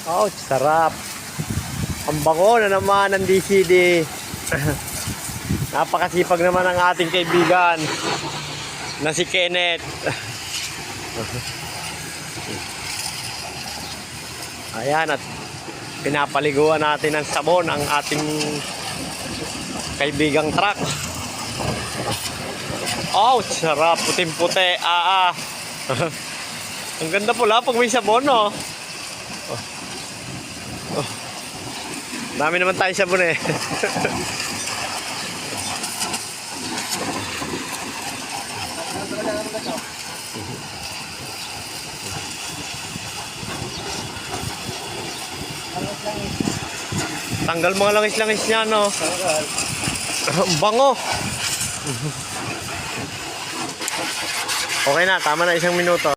Ouch, sarap. Ang bango na naman ng DCD. Napakasipag naman ang ating kaibigan na si Kenneth. Ayan, at pinapaliguan natin ng sabon ang ating kaibigang truck. Ouch, sarap. Puting-puti. Ang ganda pula pag may sabon, no? Dami naman tayo sabon eh. Tanggal mga langis-langis niya, no? Ang bango. Okay na, tama na 1 minuto.